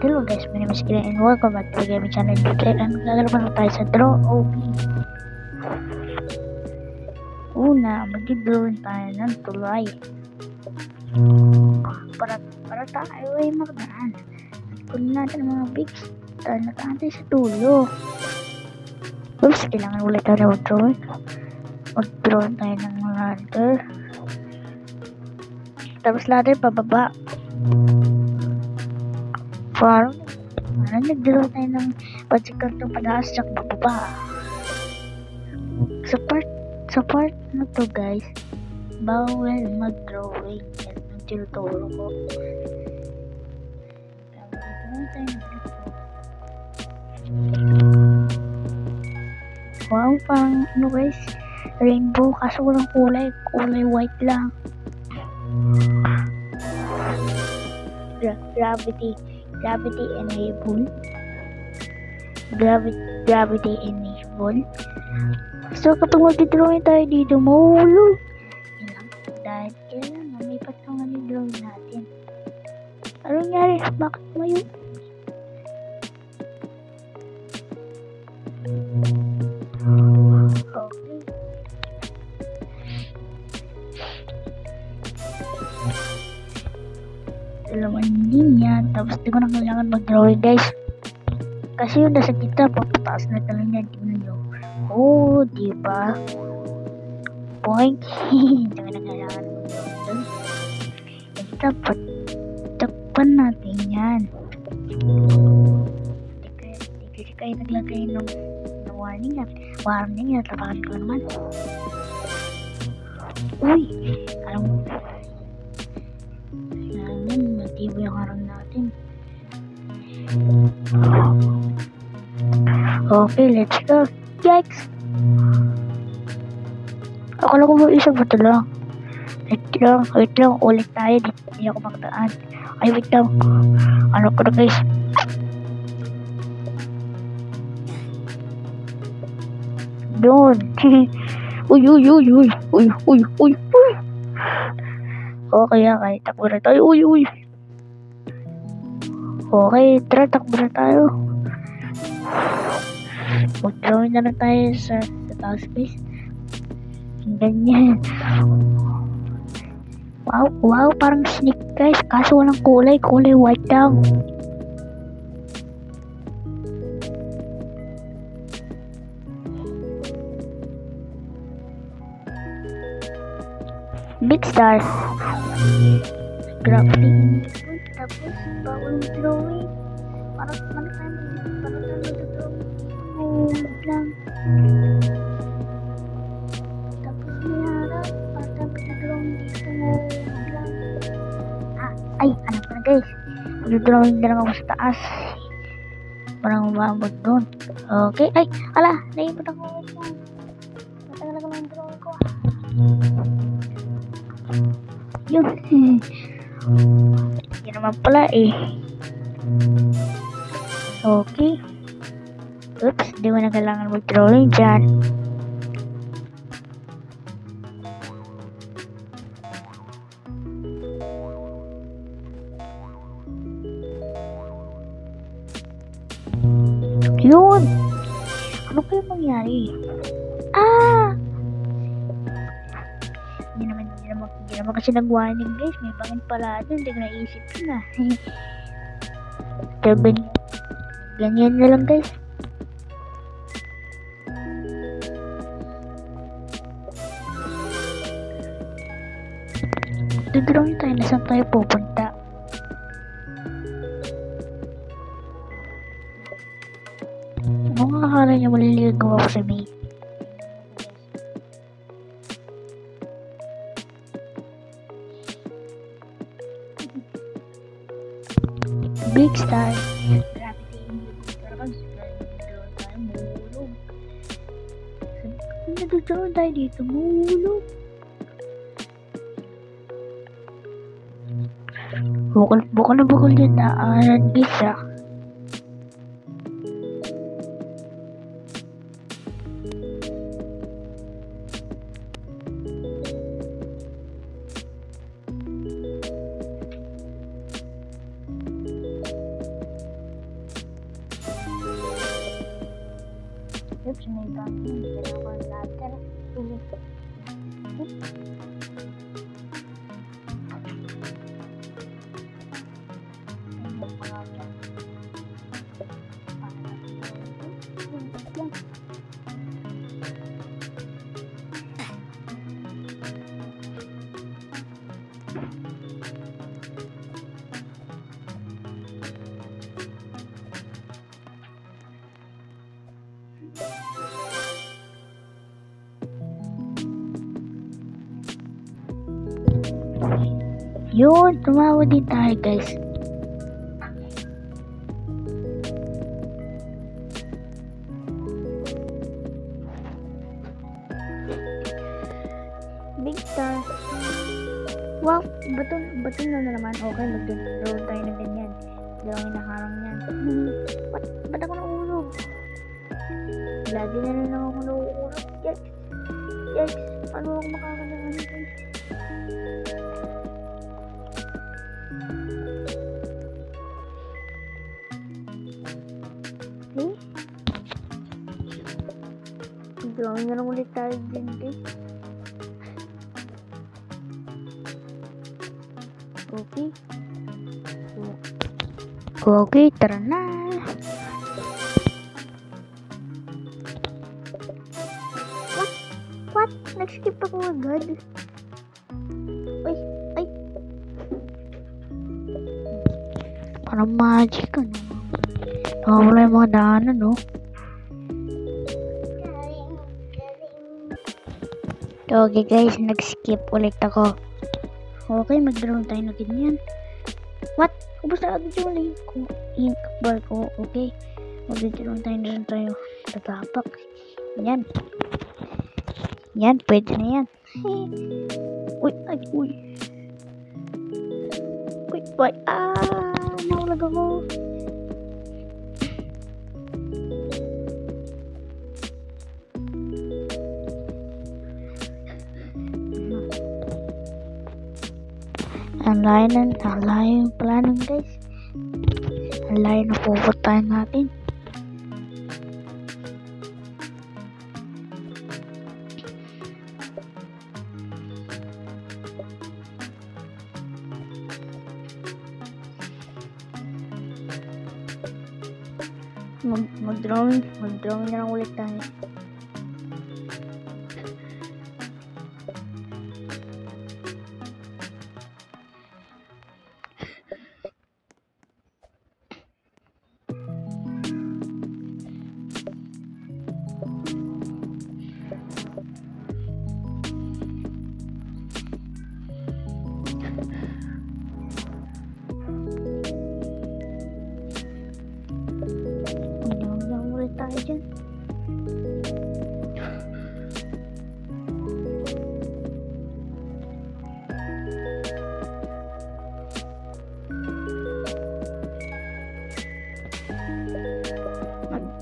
Hello guys, my name is Kira and welcome back to the gaming channel. Today, gagalaman tayo sa Draw OP. Una, mag-drawing tayo ng tulay. Para tayo ay magdaan. Kunin natin ang mga big star na tayo sa dulo. Oops, kailangan ulit tayo mag-drawing. Mag-drawing tayo ng ladder. Tapos ladder pababa. Parang nag-draw tayo ng pagsikantong pataas at pababa. Sa part na to guys, bawal mag-drawing. Yan ang tinuturo ko. Wow, parang ano guys, rainbow kaso walang kulay white lang. Gravity enable. Gravity enable. So kapag mag-drawing tayo dito, mahulog. Yan lang. Dahil kailangan may patungan yung drawing natin. Ano nangyari? Bakit mayo? Okay. Dalawang linya. Tapos di ko na kailangan mag-drawing guys. Kasi yung nasa kita, papataas na talaga yan. Tingnan nyo. Oh, diba? Point. Hindi ko na kailangan mag-drawing. Dapat takpan natin yan. Hindi kayo naglagay ng warning yan. Warning yan. Tapakan ko naman. Uy! Alam mo. Matibay yung harang natin. Okay, let's go. Yikes! Akala ko mo isa ba ito lang? Wait lang. Ulit tayo. Hindi ako magdaan. Ay, wait lang. Ano ko na guys? Doon. Uy. Okay. Takbo na tayo. Uy. Okay, tara, takbo na tayo. Mag-drawing na lang tayo sa taas space. Ganyan. Wow, parang snake guys. Kaso walang kulay white lang. Big star. Gravity. Tapos bawal drawing. Parang tayo mag-drawing. Lang. Tapos may harap. Parang tayo mag-drawing dito. Lang. Ay, anak ko na guys. Mag-drawing na lang ako sa taas. Parang umabot doon. Okay. Ay, ala. Naipot ako. Matagal ako ng drawing ko. Yun. Yan naman pala eh. Okay. Oops, di mo na kailangan mag-drawing dyan. Yun! Ano kayo mangyari? Hindi naman kasi nag-warning guys. May bangin pala dun. Hindi ko naisip yun Pero ganyan na lang guys. Dudrawin tayo na saan tayo pupunta. Ano nga akala niya maliligaw ako sa may big star. Gravity. Pero pag nag-draw tayo, mahulog. Nag-draw tayo dito, mahulog. Bukol yung daanan isa. ulo. Yun, tumawa din tayo guys. Big star. Wow, bato na naman. Okay, mag-roll tayo na ganyan. Hindi ako nakaharang yan. Ba't ako naulog? Lagi na rin ako naulog. Yes, paano ako makakalaman guys? Gawin na lang ulit tayo din guys. Okay, tara na. What? Nag-skip ako agad. Ay. Parang magic ano. Nakawala yung mga daanan no. Okay guys, nag-skip ulit ako. Okay, mag-drone tayo na ganyan. What? Ubus na agad yung link ko. Ink bar ko. Okay. Mag-drone tayo na rin tayo. Tatapak. Yan, pwede na yan. Uy. Naulag ako. Ang layo yung planong guys. Ang layo na pupuntahan natin. Mag-drawing na lang ulit tayo. Tayo dyan.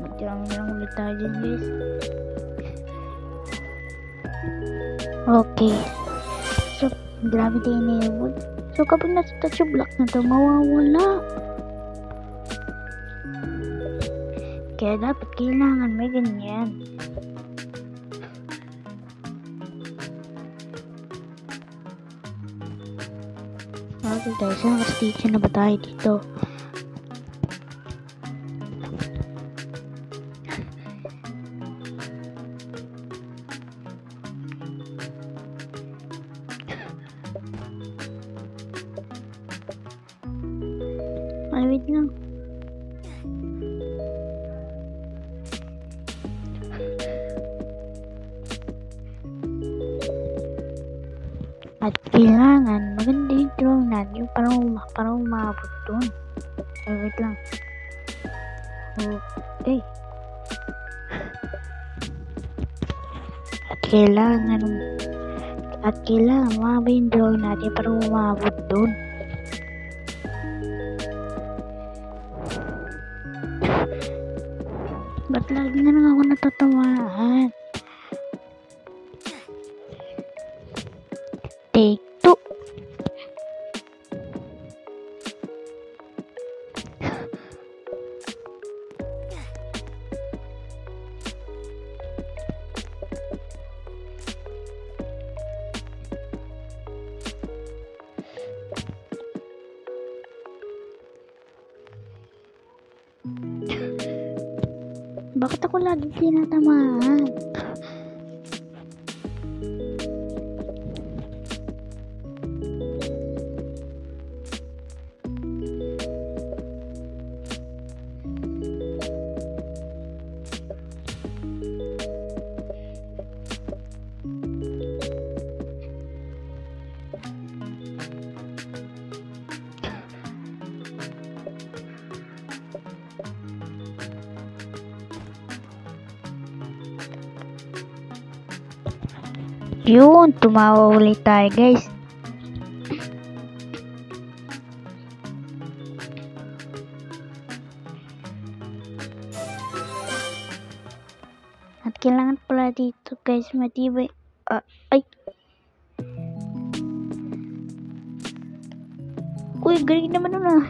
Mag-drawing lang ulit tayo dyan guys. Okay. So, gravity enabled. So, kapag nasa-touch yung block na to, mawawala. Kaya dapat kailangan may ganyan. Okay guys, naka-station na ba tayo dito? Ay, wait lang. At kailangan maganda yung drawing natin yung parang umabot dun. Ay, wait lang. Okay. At kailangan umabot yung drawing natin parang umabot dun. Ba't lagi na lang ako natatamaan? Take 2. Bakit ako lagi tinatamaan? Yun, tumawa ulit tayo guys. At kailangan pala dito guys matibay. Ay. Uy, galing naman nun ah.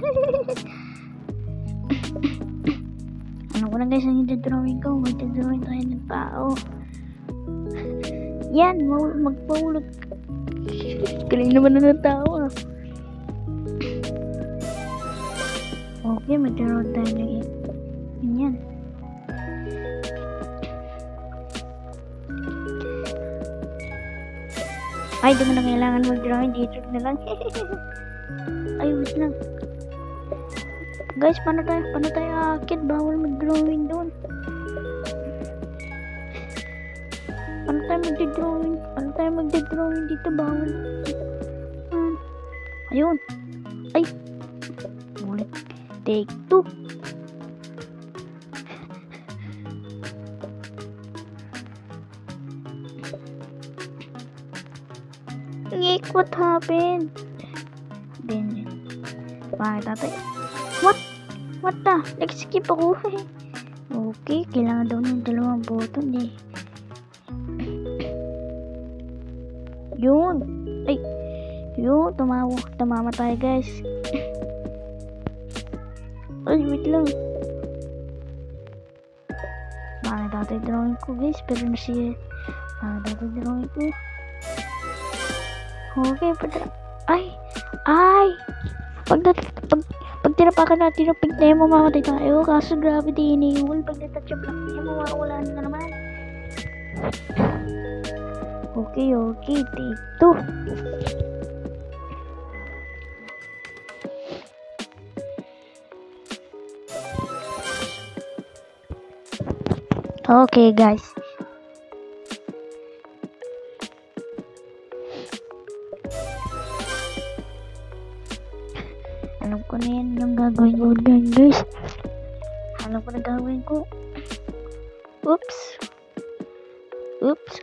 Ano ko na guys, ang i-drawing ko. Mag-drawing tayo ng tao. Yan, magpahulog. Galing naman na ng tao ah. Okay, mag-drawing tayo ng yan. Ay, di mo na kailangan mag-drawing. Dito na lang. Ay, wait lang. Guys, paano tayo akit? Bawal mag-drawing doon. Paano tayo magde-drawing dito? Bawal. Ayun. Ay. Ulit. Take 2. Nick, what happened? Then, bakit tatay? What the? Nag-skip ako. Okay, kailangan daw ng dalawang button eh. Yun. Ay. Yun, tumama tayo guys. Ay, wait lang. Bakit tatay drawing ko guys? Pero na siya. Bakit tatay drawing ko? Okay, ay! Pag tinapakan natin yung pink na yun, mamamatay tayo. Kaso grabe din yun. Pag natouch yung black na yun, mawawala na naman. Okay, take 2. Okay, guys. Alam ko na yan yung gagawin ko dyan, guys. Alam ko na gagawin ko. Oops.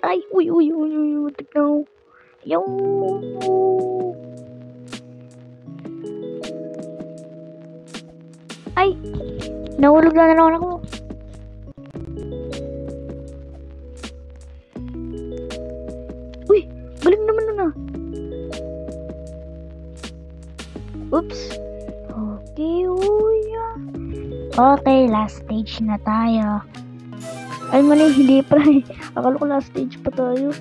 Ay, uy. Tignan. Yung. Ay. Nahulog na naman ako. Uy, galing naman na. Oops. Okay, last stage na tayo. Ay, mali, hindi pa eh. Akala ko last stage pa tayo.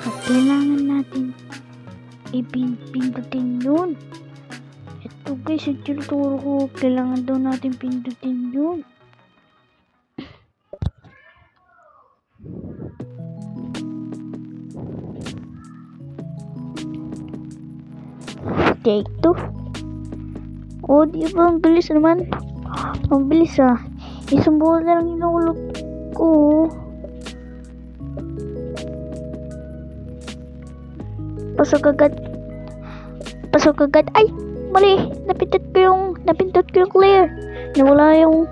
At kailangan natin ipindutin yun. Ito guys, yung tinuturo ko. Kailangan daw natin pindutin yun. Take 2. Oh, di ba? Ang bilis naman. Ang bilis ah. Isang bola na lang inulog ko. Pasok agad. Ay! Mali! Napindot ko yung clear. Nawala yung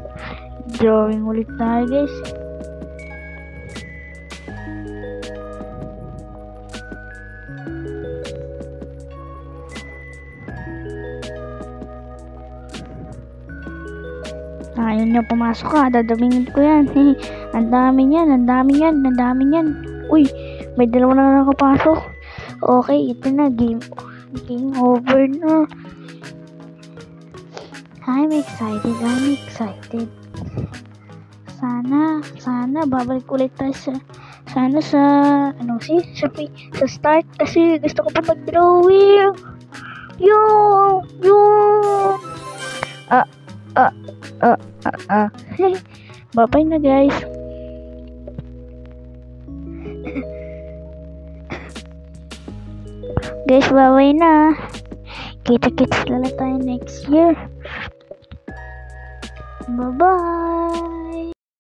drawing ulit tayo guys. Ayaw niya pumasok ka, dadamingin ko yan. Ang dami yan. Uy, may dalawa na nakapasok. Okay, ito na, game over na. I'm excited. Sana babalik ulit tayo sa Sana sa, sa start kasi gusto ko pa mag-drawing. Yung. Ah, ah, Bye-bye na guys. Guys, bye-bye na. Kita-kits lang tayo next year. Bye-bye.